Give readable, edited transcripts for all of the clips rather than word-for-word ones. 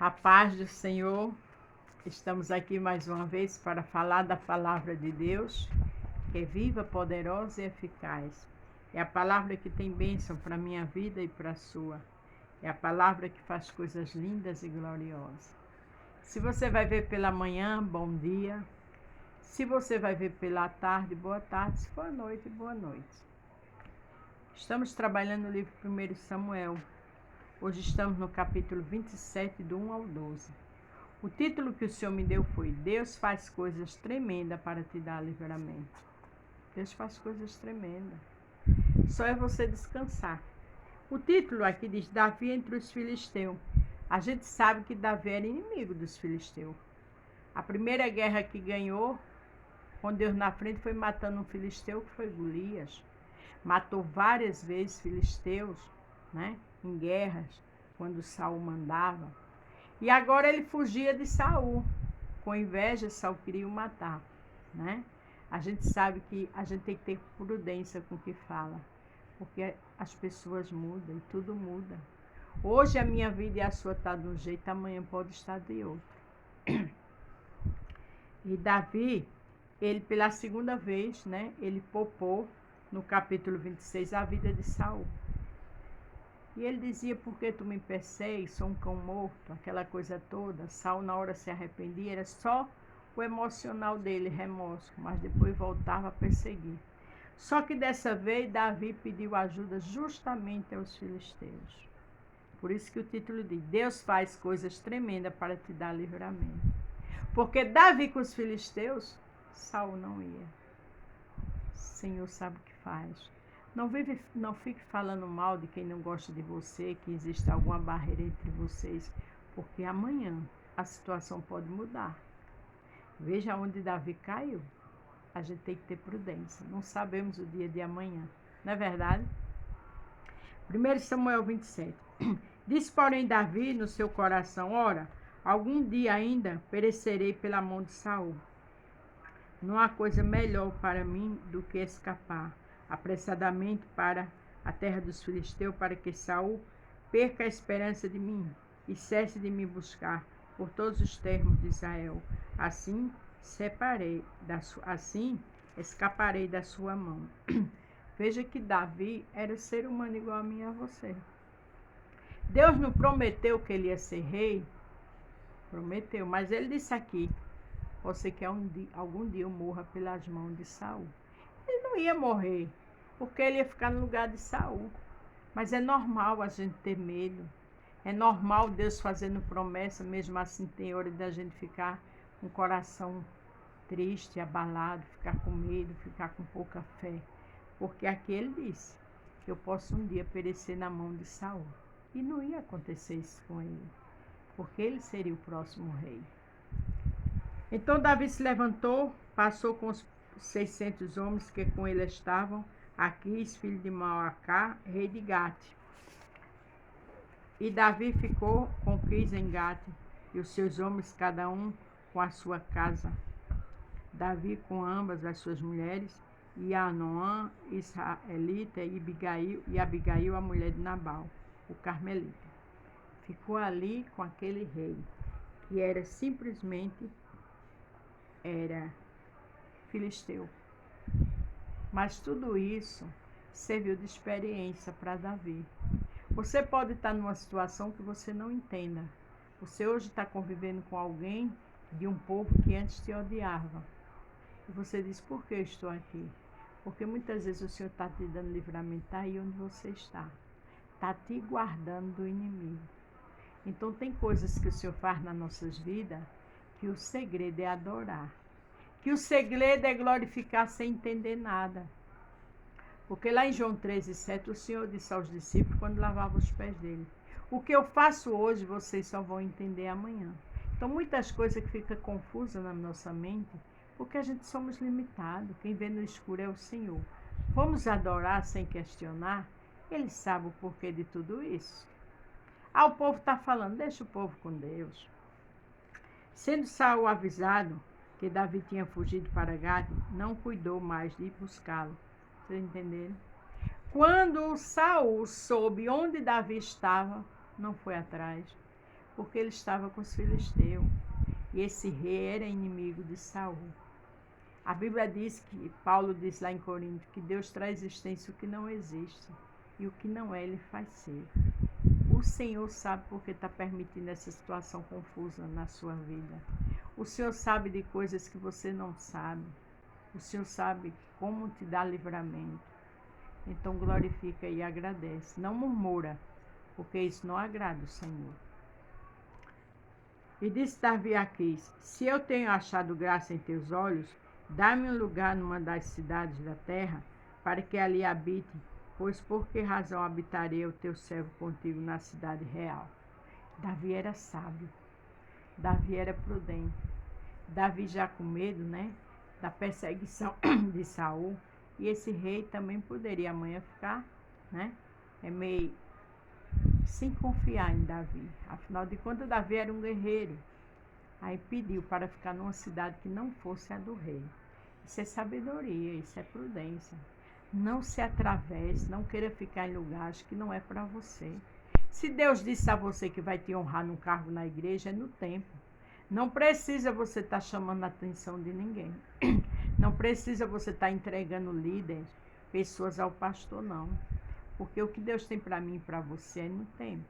A paz do Senhor, estamos aqui mais uma vez para falar da palavra de Deus, que é viva, poderosa e eficaz. É a palavra que tem bênção para a minha vida e para a sua. É a palavra que faz coisas lindas e gloriosas. Se você vai ver pela manhã, bom dia. Se você vai ver pela tarde, boa tarde. Se for à noite, boa noite. Estamos trabalhando no livro 1 Samuel. Hoje estamos no capítulo 27, do 1 ao 12. O título que o Senhor me deu foi: Deus faz coisas tremendas para te dar livramento. Deus faz coisas tremendas. Só é você descansar. O título aqui diz: Davi entre os filisteus. A gente sabe que Davi era inimigo dos filisteus. A primeira guerra que ganhou, com Deus na frente, foi matando um filisteu, que foi Golias. Matou várias vezes filisteus, né, em guerras, quando Saul mandava. E agora ele fugia de Saul. Com inveja, Saul queria o matar, né? A gente sabe que a gente tem que ter prudência com o que fala, porque as pessoas mudam e tudo muda. Hoje a minha vida e a sua está de um jeito, amanhã pode estar de outro. E Davi, ele pela segunda vez, né, ele poupou no capítulo 26 a vida de Saul. E ele dizia: por que tu me persegues? Sou um cão morto, aquela coisa toda. Saul na hora se arrependia, era só o emocional dele, remorso, mas depois voltava a perseguir. Só que dessa vez Davi pediu ajuda justamente aos filisteus. Por isso que o título diz: Deus faz coisas tremendas para te dar livramento. Porque Davi com os filisteus, Saul não ia. O Senhor sabe o que faz. Não fique falando mal de quem não gosta de você, que existe alguma barreira entre vocês, porque amanhã a situação pode mudar. Veja onde Davi caiu. A gente tem que ter prudência. Não sabemos o dia de amanhã. Não é verdade? 1 Samuel 27. Disse, porém, Davi no seu coração: ora, algum dia ainda perecerei pela mão de Saul. Não há coisa melhor para mim do que escapar apressadamente para a terra dos filisteus, para que Saul perca a esperança de mim e cesse de me buscar por todos os termos de Israel. Assim escaparei da sua mão. Veja que Davi era ser humano igual a mim e a você. Deus não prometeu que ele ia ser rei? Prometeu, mas ele disse aqui: você quer algum dia eu morra pelas mãos de Saul. Ele não ia morrer, porque ele ia ficar no lugar de Saul. Mas é normal a gente ter medo. É normal Deus fazendo promessa, mesmo assim tem hora da gente ficar com o coração triste, abalado, ficar com medo, ficar com pouca fé. Porque aqui ele disse que eu posso um dia perecer na mão de Saul. E não ia acontecer isso com ele, porque ele seria o próximo rei. Então Davi se levantou, passou com os 600 homens que com ele estavam, Aquis, filho de Maacá, rei de Gate. E Davi ficou com Quis em Gate, e os seus homens, cada um com a sua casa. Davi com ambas as suas mulheres, e Anoã, israelita, e Abigail, a mulher de Nabal, o carmelita. Ficou ali com aquele rei, que era simplesmente filisteu. Mas tudo isso serviu de experiência para Davi. Você pode estar numa situação que você não entenda. Você hoje está convivendo com alguém de um povo que antes te odiava. E você diz: por que estou aqui? Porque muitas vezes o Senhor está te dando livramento aí onde você está. Está te guardando do inimigo. Então tem coisas que o Senhor faz nas nossas vidas que o segredo é adorar. Que o segredo é glorificar sem entender nada. Porque lá em João 13:7, o Senhor disse aos discípulos quando lavava os pés dele: o que eu faço hoje, vocês só vão entender amanhã. Então muitas coisas que ficam confusas na nossa mente, porque a gente somos limitados. Quem vê no escuro é o Senhor. Vamos adorar sem questionar? Ele sabe o porquê de tudo isso. O povo está falando: deixa o povo com Deus. Sendo Saul avisado que Davi tinha fugido para Gade, não cuidou mais de ir buscá-lo. Vocês entenderam? Quando Saul soube onde Davi estava, não foi atrás. porque ele estava com os filisteus. E esse rei era inimigo de Saul. A Bíblia diz que, Paulo diz lá em Corinto, que Deus traz à existência o que não existe. E o que não é, ele faz ser. O Senhor sabe porque está permitindo essa situação confusa na sua vida. O Senhor sabe de coisas que você não sabe. O Senhor sabe como te dar livramento. Então glorifica e agradece. Não murmura, porque isso não agrada o Senhor. E disse Davi a Aquis: se eu tenho achado graça em teus olhos, dá-me um lugar numa das cidades da terra, para que ali habite, pois por que razão habitaria o teu servo contigo na cidade real? Davi era sábio, Davi era prudente. Davi já com medo, da perseguição de Saul, e esse rei também poderia amanhã ficar, meio sem confiar em Davi. Afinal de contas, Davi era um guerreiro. Aí pediu para ficar numa cidade que não fosse a do rei. Isso é sabedoria, isso é prudência. Não se atravesse, não queira ficar em lugares que não é para você. Se Deus disse a você que vai te honrar num cargo na igreja, é no tempo. Não precisa você estar chamando a atenção de ninguém. Não precisa você estar entregando líderes, pessoas ao pastor, não. Porque o que Deus tem para mim e para você é no tempo.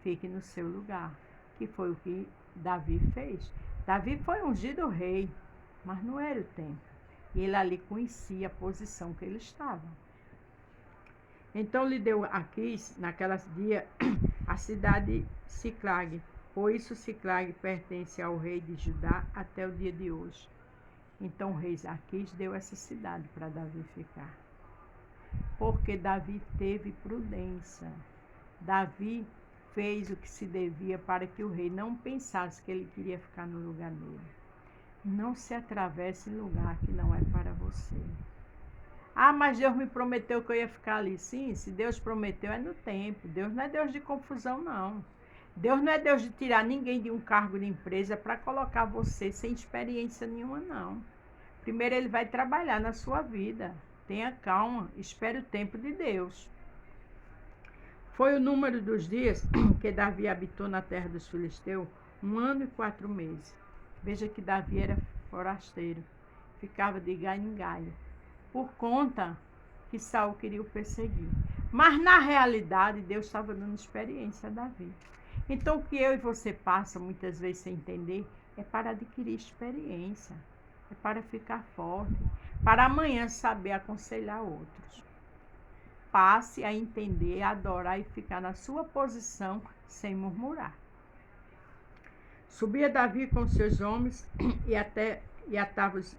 Fique no seu lugar, que foi o que Davi fez. Davi foi ungido rei, mas não era o tempo. E ele ali conhecia a posição que ele estava. Então lhe deu Aquis, naquelas dias, a cidade Siclag. Por isso Siclag pertence ao rei de Judá até o dia de hoje. Então o rei Aquis deu essa cidade para Davi ficar. Porque Davi teve prudência. Davi fez o que se devia para que o rei não pensasse que ele queria ficar no lugar dele. Não se atravesse em lugar que não é para você. Ah, mas Deus me prometeu que eu ia ficar ali. Sim, se Deus prometeu é no tempo. Deus não é Deus de confusão, não. Deus não é Deus de tirar ninguém de um cargo de empresa para colocar você sem experiência nenhuma, não. Primeiro ele vai trabalhar na sua vida. Tenha calma, espere o tempo de Deus. Foi o número dos dias que Davi habitou na terra dos filisteus 1 ano e 4 meses. Veja que Davi era forasteiro, ficava de galho em galho, por conta que Saul queria o perseguir. Mas na realidade Deus estava dando experiência a Davi. Então o que eu e você passa muitas vezes sem entender é para adquirir experiência, é para ficar forte, para amanhã saber aconselhar outros. Passe a entender, a adorar e ficar na sua posição sem murmurar. Subia Davi com seus homens e atava os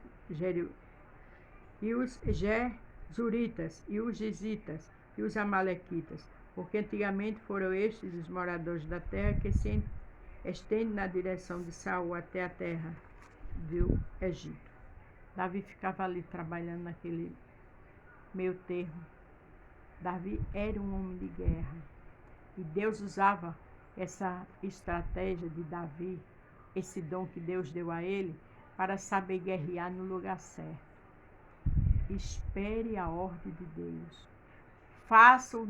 Jezuritas e os Gizitas e os Amalequitas, porque antigamente foram estes os moradores da terra que se estendem na direção de Saul até a terra do Egito. Davi ficava ali trabalhando naquele meio termo. Davi era um homem de guerra e Deus usava essa estratégia de Davi, esse dom que Deus deu a ele, para saber guerrear no lugar certo. Espere a ordem de Deus. Faça o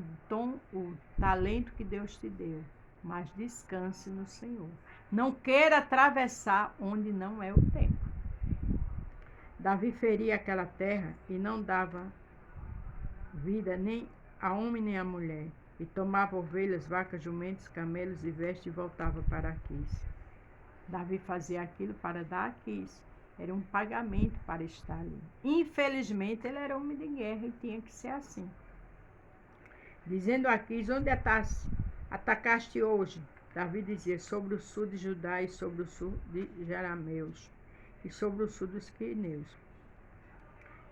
talento que Deus te deu, mas descanse no Senhor. Não queira atravessar onde não é o tempo. Davi feria aquela terra e não dava vida nem a homem nem a mulher, e tomava ovelhas, vacas, jumentos, camelos e vestes e voltava para Aquis. Davi fazia aquilo para dar a Aquis. Era um pagamento para estar ali. Infelizmente, ele era homem de guerra e tinha que ser assim. Dizendo a Aquis: onde atacaste hoje? Davi dizia: sobre o sul de Judá e sobre o sul de Jerameus e sobre o sul dos Quineus.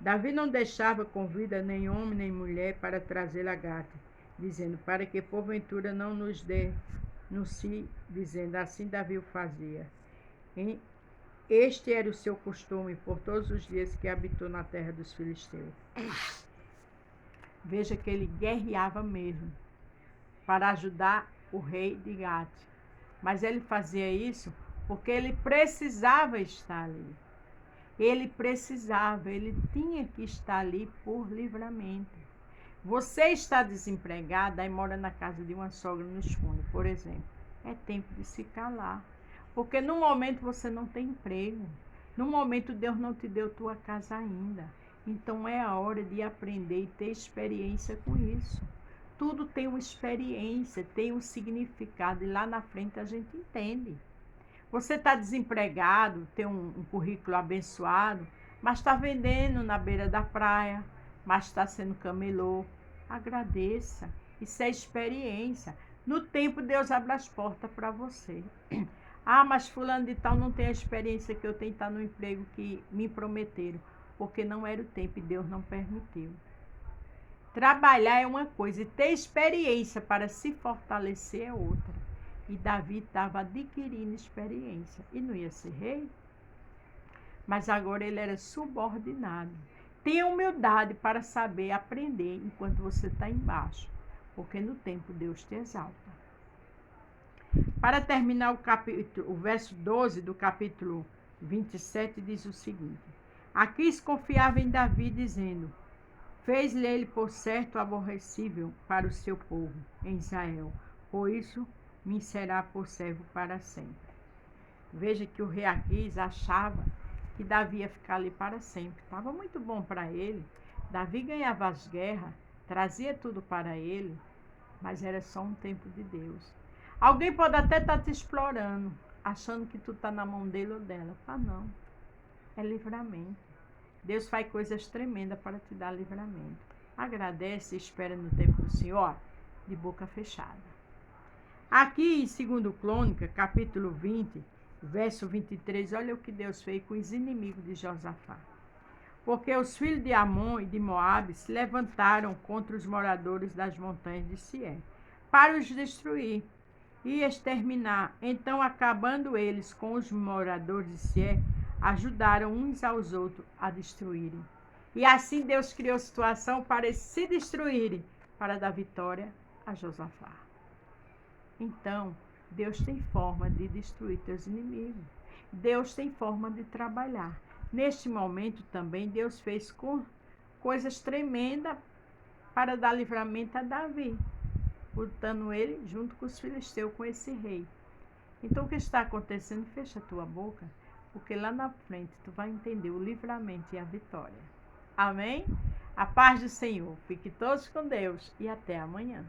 Davi não deixava com vida nem homem nem mulher para trazê-la a Gate, dizendo: para que porventura não nos denuncie, dizendo: assim Davi o fazia. Este era o seu costume por todos os dias que habitou na terra dos filisteus. Veja que ele guerreava mesmo para ajudar o rei de Gate. Mas ele fazia isso porque ele precisava estar ali. Ele tinha que estar ali por livramento. Você está desempregado e mora na casa de uma sogra nos fundos, por exemplo. É tempo de se calar. Porque no momento você não tem emprego. No momento Deus não te deu tua casa ainda. Então é a hora de aprender e ter experiência com isso. Tudo tem uma experiência, tem um significado e lá na frente a gente entende. Você está desempregado, tem um currículo abençoado, mas está vendendo na beira da praia, mas está sendo camelô. Agradeça. Isso é experiência. No tempo, Deus abre as portas para você. Ah, mas fulano de tal não tem a experiência que eu tenho, está no emprego que me prometeram. Porque não era o tempo e Deus não permitiu. Trabalhar é uma coisa e ter experiência para se fortalecer é outra. E Davi estava adquirindo experiência e não ia ser rei, mas agora ele era subordinado. Tenha humildade para saber aprender enquanto você está embaixo, porque no tempo Deus te exalta. Para terminar o verso 12 do capítulo 27 diz o seguinte: Aquis confiava em Davi, dizendo: Fez-lhe ele por certo aborrecível para o seu povo, em Israel, por isso me será por servo para sempre. Veja que o rei Aquis achava que Davi ia ficar ali para sempre. Estava muito bom para ele. Davi ganhava as guerras, trazia tudo para ele, mas era só um tempo de Deus. Alguém pode até estar te explorando, achando que tu está na mão dele ou dela. Tá não. É livramento. Deus faz coisas tremendas para te dar livramento. Agradece e espera no tempo do Senhor, de boca fechada. Aqui em 2 Crônica, capítulo 20, verso 23, olha o que Deus fez com os inimigos de Josafá. Porque os filhos de Amon e de Moabe se levantaram contra os moradores das montanhas de Sié, para os destruir e exterminar. Então, acabando eles com os moradores de Sié, ajudaram uns aos outros a destruírem. E assim Deus criou situação para eles se destruírem, para dar vitória a Josafá. Então, Deus tem forma de destruir teus inimigos. Deus tem forma de trabalhar. Neste momento também, Deus fez coisas tremendas para dar livramento a Davi, botando ele junto com os filisteus, com esse rei. Então, o que está acontecendo? Fecha a tua boca, porque lá na frente tu vai entender o livramento e a vitória. Amém? A paz do Senhor. Fique todos com Deus e até amanhã.